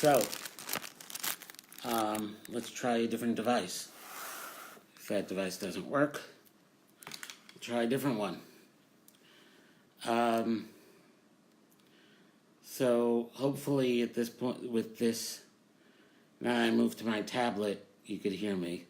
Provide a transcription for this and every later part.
So, let's try a different device. If that device doesn't work, we'll try a different one. So hopefully at this point, with this, now I move to my tablet, you could hear me.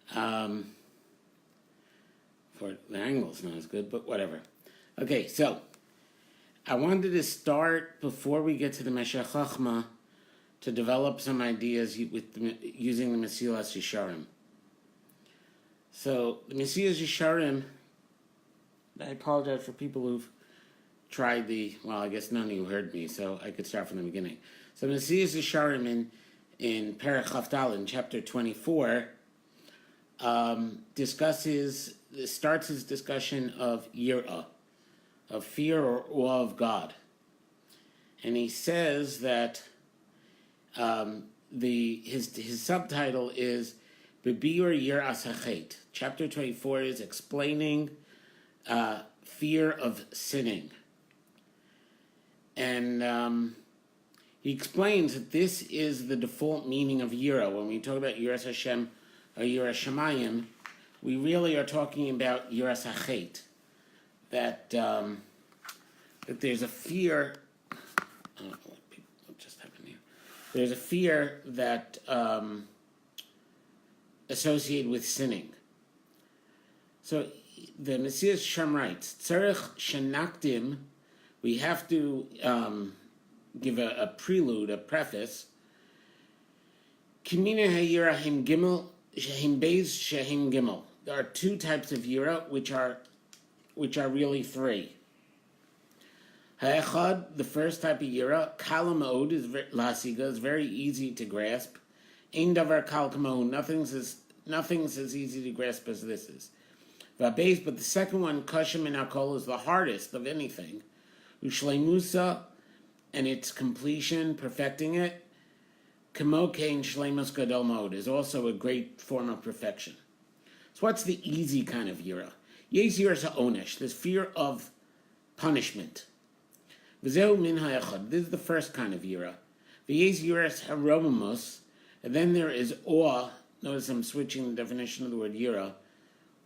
For the angle's not as good, but whatever. Okay, so I wanted to start before we get to the Meshakh Chokhmah to develop some ideas using the Mesilas Yesharimm. So the Mesilas Yesharimm, I apologize for people who've tried I guess none of you heard me, so I could start from the beginning. So Mesilas Yesharimm in Perek Chavdal, in chapter 24, starts his discussion of yir'as, of fear or awe of God. And he says that his subtitle is Bebir yir'as hacheit. Chapter 24 is explaining fear of sinning. And he explains that this is the default meaning of yira. When we talk about yir'as Hashem or yir'as Shamayim, we really are talking about yir'as hacheit. That there's a fear. I don't know what just happened here. There's a fear that associated with sinning. So the Mesilas Yesharimm writes, "Tzarich shenakdim." We have to give a prelude, a preface. Kimina hayira him gimel, shehim beis, shehim gimel. There are two types of yira, which are really three. Ha'echad, the first type of yira, kala ma'od is very easy to grasp. Ein davar kal kamahu, nothing's as easy to grasp as this is. Va'beis, but the second one, kashem min hakol, is the hardest of anything. Ushleimusa, and its completion, perfecting it, kamo kein shleimus gadol mode, is also a great form of perfection. So what's the easy kind of yira? Yes, yir'as ha'onesh, this fear of punishment. V'zeu min ha'echad, this is the first kind of yira. V'yes yir'as haromemus, and then there is awe. Notice I'm switching the definition of the word yira.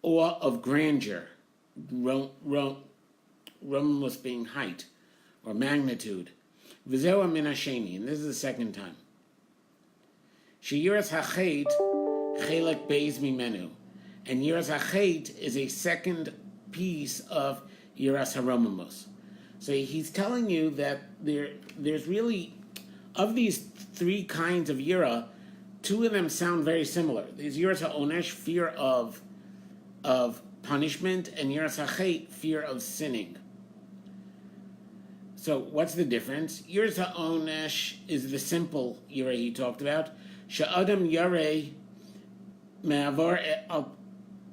Awe of grandeur. Haromemus being height or magnitude. V'zeu min hasheni, and this is the second time. She'yir'as hacheit chelek beis mimenu, and yir'as hacheit is a second piece of yir'as haromemus. So he's telling you that there's really, of these three kinds of yira, two of them sound very similar. There's yir'as ha'onesh, fear of punishment, and yir'as hacheit, fear of sinning. So what's the difference? Yir'as ha'onesh is the simple yerei he talked about. Sha'adam yerei me'avar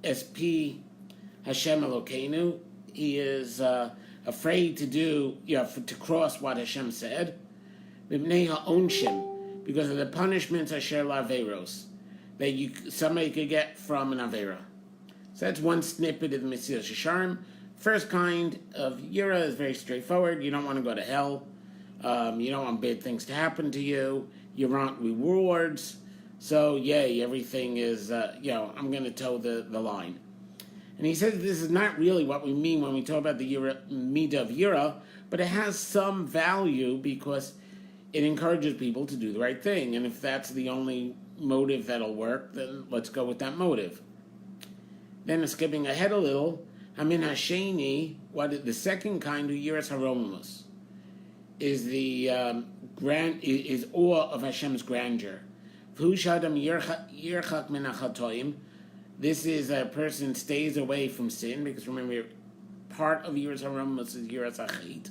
SP Hashem Elokeinu. He is afraid to cross what Hashem said. Mibnei ha'onshim, because of the punishments asher la'aveiros that somebody could get from an Vayeira. So that's one snippet of the Mesilas Yesharimm. First kind of yira is very straightforward. You don't want to go to hell. You don't want bad things to happen to you. You want rewards. So, yay, everything is, I'm going to toe the line. And he says this is not really what we mean when we talk about the midah of yira, but it has some value because it encourages people to do the right thing. And if that's the only motive that'll work, then let's go with that motive. Then skipping ahead a little, Hamin hasheni, the second kind of yir'as haromemus is the is awe of Hashem's grandeur. V'hushadam yirchak min hachatoim. This is a person stays away from sin, because remember, part of yir'as haromemus is yir'as hacheit.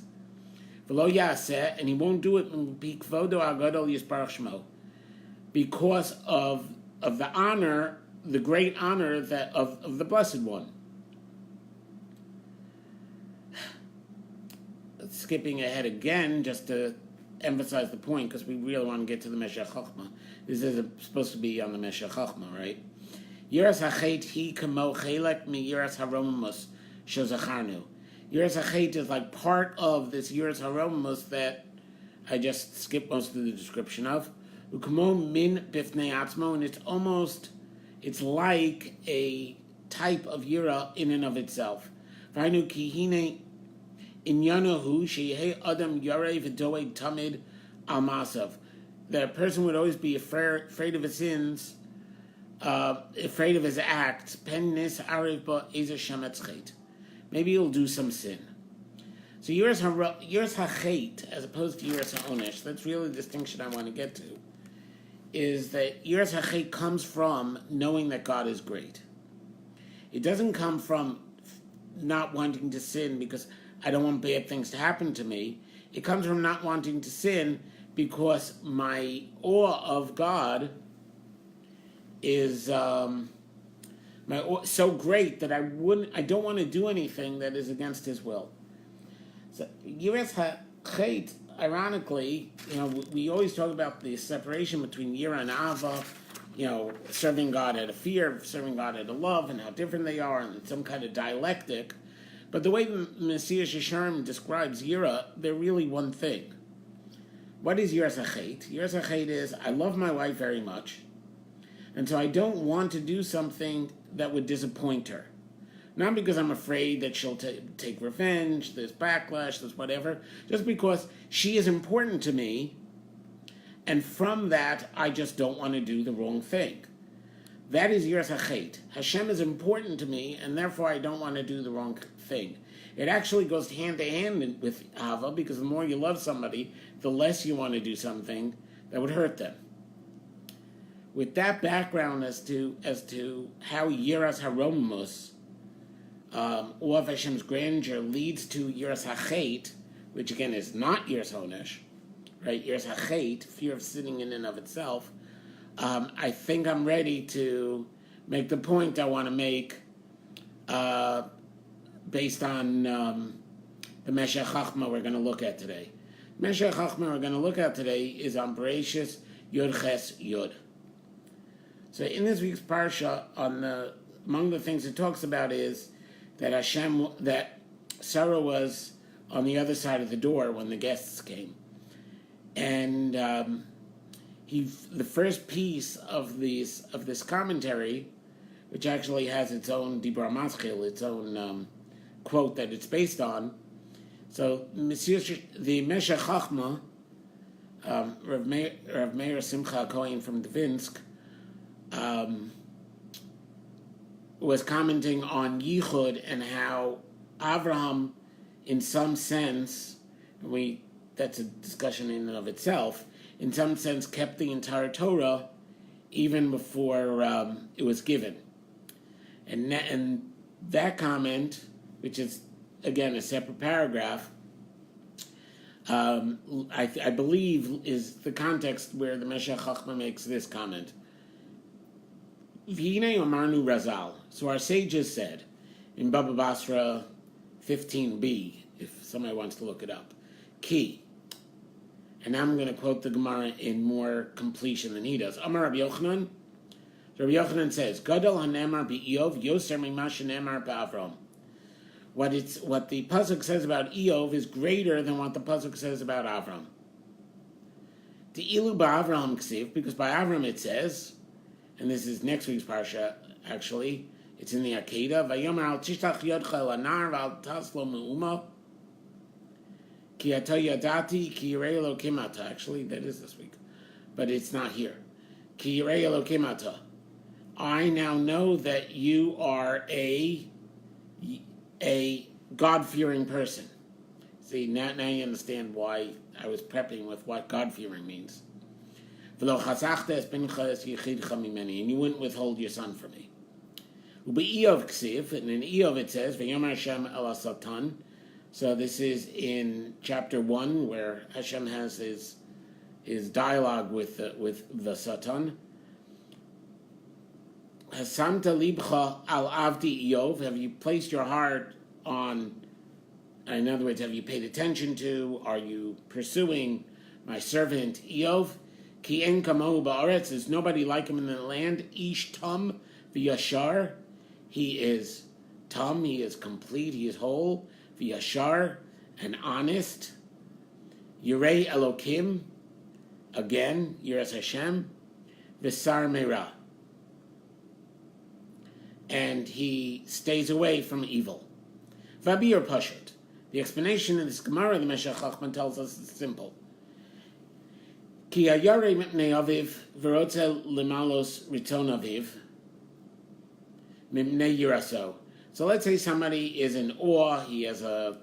V'lo yaseh, and he won't do it b'kvodo agadol yisparach shmo, because of the honor, the great honor of the Blessed One. Skipping ahead again, just to emphasize the point, because we really want to get to the Meshakh Chokhmah. This is supposed to be on the Meshakh Chokhmah, right? Yir'as hacheit hi kamo chelek mi yir'as haromemus shozacharnu. Yir'as hacheit is like part of this yir'as haromemus that I just skipped most of the description of. Ukmo min bifnei atzmo, and it's like a type of yira in and of itself. V'hainu ki hine inyanahu sheyehei adam yarei v'doeg tamid al masav. That a person would always be afraid of his sins, afraid of his acts. Pen nis ariv ba ezer shemetz chet. Maybe he'll do some sin. So yir'as hacheit, as opposed to yir'as ha'onesh, that's really the distinction I want to get to, is that yir'as hacheit comes from knowing that God is great. It doesn't come from not wanting to sin because I don't want bad things to happen to me. It comes from not wanting to sin because my awe of God is so great that I don't want to do anything that is against His will. So yir'as hacheit, ironically, we always talk about the separation between yira and ava, serving God out of fear, serving God out of love, and how different they are, and some kind of dialectic. But the way Mesilas Yesharimm describes yira, they're really one thing. What is yir'as hacheit? Yir'as hacheit is, I love my wife very much, and so I don't want to do something that would disappoint her. Not because I'm afraid that she'll take revenge, there's backlash, there's whatever, just because she is important to me, and from that, I just don't want to do the wrong thing. That is yir'as hacheit. Hashem is important to me, and therefore I don't want to do the wrong thing. It actually goes hand to hand with Ava, because the more you love somebody, the less you want to do something that would hurt them. With that background as to how yir'as haromemus, awe of Hashem's grandeur, leads to yir'as hacheit, which again is not yir'as onesh, right? Yir'as hacheit, fear of sinning in and of itself. I think I'm ready to make the point I want to make based on the Meshakh Chokhmah we're going to look at today. Meshakh Chokhmah we're going to look at today is on Bereshis Yud Ches Yud. So in this week's parsha, among the things it talks about is that Sarah was on the other side of the door when the guests came, and the first piece of this commentary, which actually has its own dibra maschil, its own quote that it's based on. So the Meshakh Chokhmah, Rav Meira Simcha Cohen from Dvinsk, was commenting on Yichud and how Avraham, in some sense, that's a discussion in and of itself, in some sense kept the entire Torah even before it was given. And that comment, which is, again, a separate paragraph, I believe is the context where the Meshakh Chokhmah makes this comment. V'hinei Amarnu Razal. So our sages said in Baba Basra 15b, if somebody wants to look it up, Ki. And now I'm going to quote the Gemara in more completion than he does. Amar Rabbi Yochanan. So Rabbi Yochanan says, Gadol hanemar be'Iyov yoser mima shenemar be'Avraham. What the pasuk says about Iyov is greater than what the pasuk says about Avraham. The ilu ba'Avraham ksiv, because by Avraham it says, and this is next week's parsha, actually, it's in the Akedah, Vayomer al tishtach yodcha el anar v'al taslo me'uma ki ata yadati ki yerei Elokim ata. Actually, that is this week, but it's not here. Ki yerei Elokim ata. I now know that you are a God-fearing person. See, now you understand why I was prepping with what God-fearing means. And you wouldn't withhold your son from me. And in Iyov it says, Vayomer Hashem el Satan. So this is in chapter 1 where Hashem has his dialogue with the Satan. Hasamta libcha al avdi Iyov. Have you placed your heart on? In other words, have you paid attention to? Are you pursuing my servant Iyov? Ki en kamohu ba'aretz. There's nobody like him in the land. Ish tam v'yashar. He is tam. He is complete. He is whole. V'yashar, and honest. yerei Elokim, again, yir'as Hashem, v'sar meira. And he stays away from evil. Vabir Pashat. The explanation in this Gemara, the Meshakh Chokhmah tells us it's simple. Ki hayarei mipnei aviv v'rotze limalos riton aviv mipnei yiraso. So let's say somebody is in awe, he has a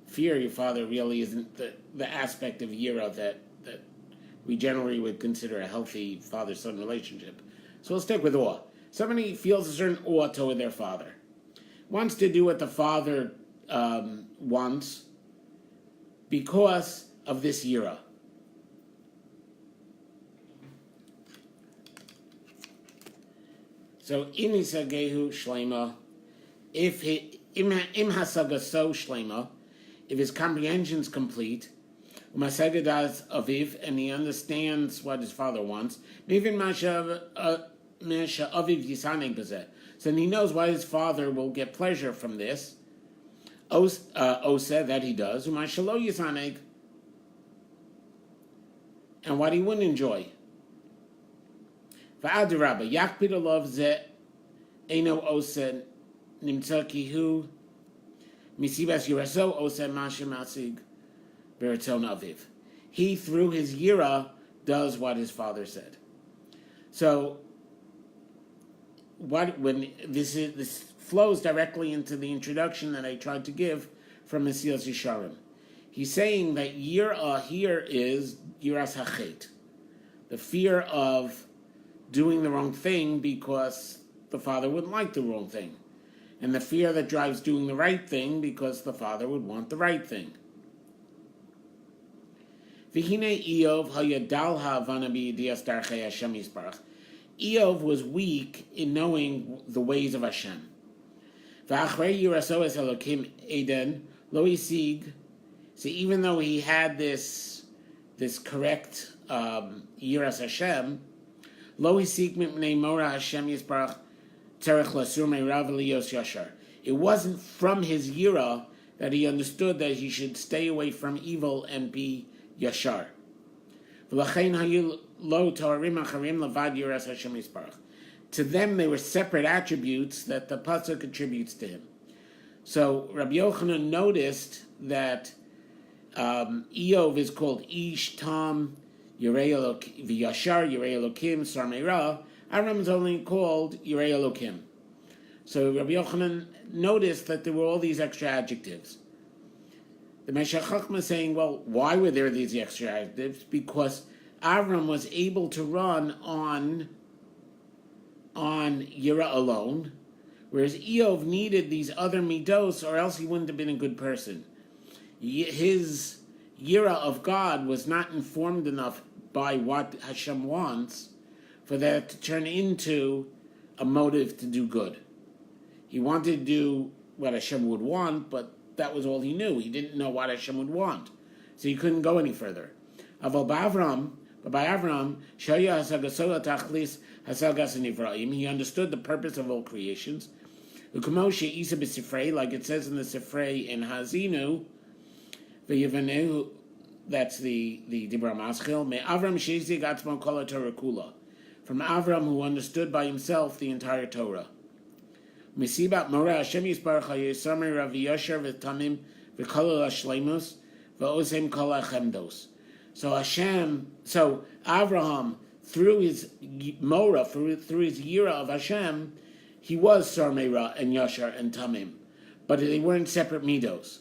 fear. Your father really isn't the aspect of yira that we generally would consider a healthy father-son relationship. So we'll stick with awe. Somebody feels a certain awe toward their father, wants to do what the father wants because of this yira. So imisagehu shlema, if im hasaga so shlema, if his comprehension's complete, umasegadas aviv, and he understands what his father wants, even masha aviv yisaneg bazeh, so he knows why his father will get pleasure from this. Osa, that he does, umashalo yisaneg, and what he wouldn't enjoy. Va'adirabba yakpid alav ze eno osa nimtza kihu misibas yiraso osa mashim asig beraton aviv. He, through his yira, does what his father said. So, when this flows directly into the introduction that I tried to give from Mesilas Yesharimm. He's saying that yir'ah here is yir'as hacheit, the fear of doing the wrong thing because the father wouldn't like the wrong thing, and the fear that drives doing the right thing because the father would want the right thing. V'hine Iyov hayadal ha'avana b'yedias darchei Hashem yisbarach. Iyov was weak in knowing the ways of Hashem. V'achrei yiraso es Elokim eden lo yisig. So even though he had this correct yir'as Hashem, lo yisig mipnei meira Hashem yisbarach tzarech lasur meira v'liyos yashar. It wasn't from his yira that he understood that he should stay away from evil and be yashar. V'lachein hayu lo toarim acharim levad yir'as Hashem yisbarach. To them, they were separate attributes that the pasuk attributes to him. So Rabbi Yochanan noticed that Iyov is called Ish Tam Yerei Yashar Yerei Elokim Sar Meira. Avraham is only called Yerei Elokim. So Rabbi Yochanan noticed that there were all these extra adjectives. The Meshakh Chokhmah is saying, well, why were there these extra adjectives? Because Avraham was able to run on yira alone, whereas Iyov needed these other midos, or else he wouldn't have been a good person. His yira of God was not informed enough by what Hashem wants for that to turn into a motive to do good. He wanted to do what Hashem would want, but that was all he knew. He didn't know what Hashem would want, so he couldn't go any further. But by Avraham, he understood the purpose of all creations. Like it says in the Sifrei in Hazinu, that's the Dibra Maschil, from Avram, who understood by himself the entire Torah. So Avraham, through his meira, through his yira of Hashem, he was sar meira and yashar and tamim, but they weren't separate midos.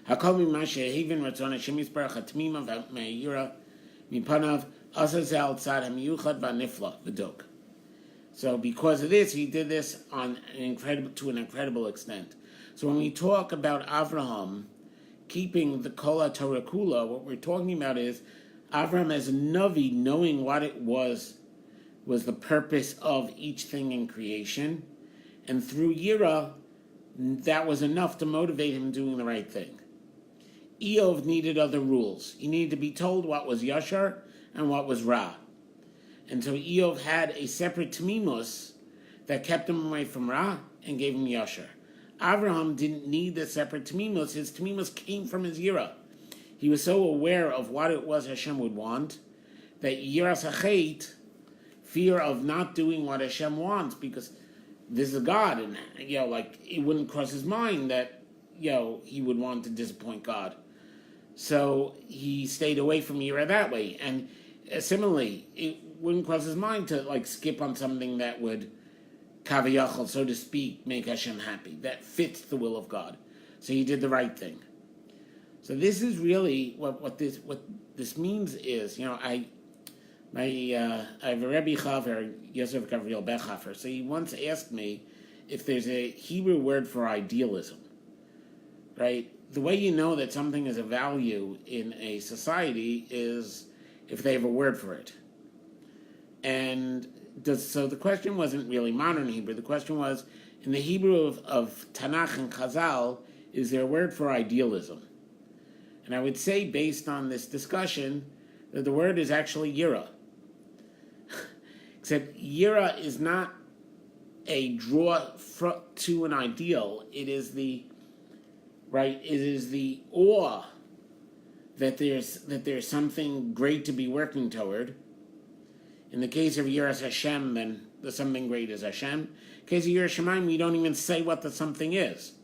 Hakol mimashehivin ratzon Hashem yisbarach hatmima v'meira mipanav azazal tzad hamiyuchad v'nifla v'dok. So because of this, he did this to an incredible extent. So when we talk about Avraham keeping the Kol Torah Kula, what we're talking about is Avraham as a Navi, knowing what it was the purpose of each thing in creation, and through Yira, that was enough to motivate him doing the right thing. Iyov needed other rules. He needed to be told what was yashar and what was ra. And so Iyov had a separate tamimus that kept him away from ra and gave him yashar. Avraham didn't need the separate tamimus. His tamimus came from his yira. he was so aware of what it was Hashem would want that yir'as hacheit, fear of not doing what Hashem wants, because this is God, and it wouldn't cross his mind that he would want to disappoint God. So he stayed away from meira that way. And similarly, it wouldn't cross his mind to skip on something that would kaviyachal, so to speak, make Hashem happy. That fits the will of God. So he did the right thing. So this is really what this means is, I have a Rebbe Chaver, Yosef Gabriel Bechafer. So he once asked me if there's a Hebrew word for idealism, right? The way you know that something is a value in a society is if they have a word for it. And so the question wasn't really modern Hebrew. The question was, in the Hebrew of Tanakh and Chazal, is there a word for idealism? And I would say, based on this discussion, that the word is actually yira. Except yira is not a draw to an ideal. It is the awe that there's something great to be working toward. In the case of yir'as Hashem, then the something great is Hashem. In the case of yir'as Shamayim, we don't even say what the something is.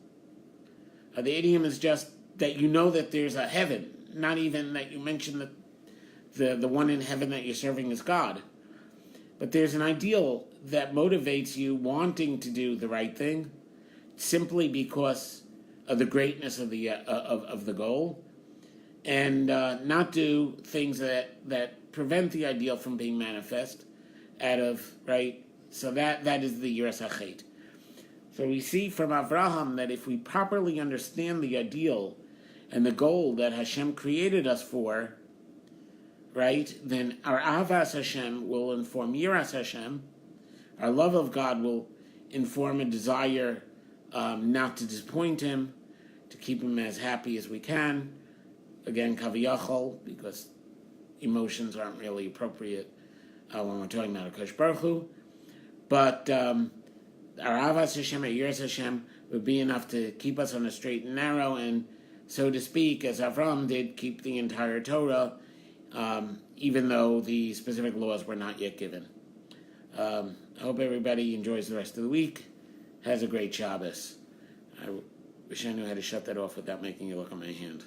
The idiom is just that you know that there's a heaven, not even that you mention that the one in heaven that you're serving is God. But there's an ideal that motivates you wanting to do the right thing simply because of the greatness of the goal, and not do things that prevent the ideal from being manifest So that is the yir'as hacheit. So we see from Avraham that if we properly understand the ideal and the goal that Hashem created us for, right, then our avas Hashem will inform yir'as Hashem. Our love of God will inform a desire not to disappoint Him, to keep Him as happy as we can. Again, kaviyachol, because emotions aren't really appropriate when we're talking about HaKadosh Baruch Hu. But our avas Hashem, our yir'as Hashem, would be enough to keep us on a straight and narrow, and, so to speak, as Avraham did, keep the entire Torah, even though the specific laws were not yet given. I hope everybody enjoys the rest of the week, has a great Shabbos. I wish I knew how to shut that off without making you look at my hand.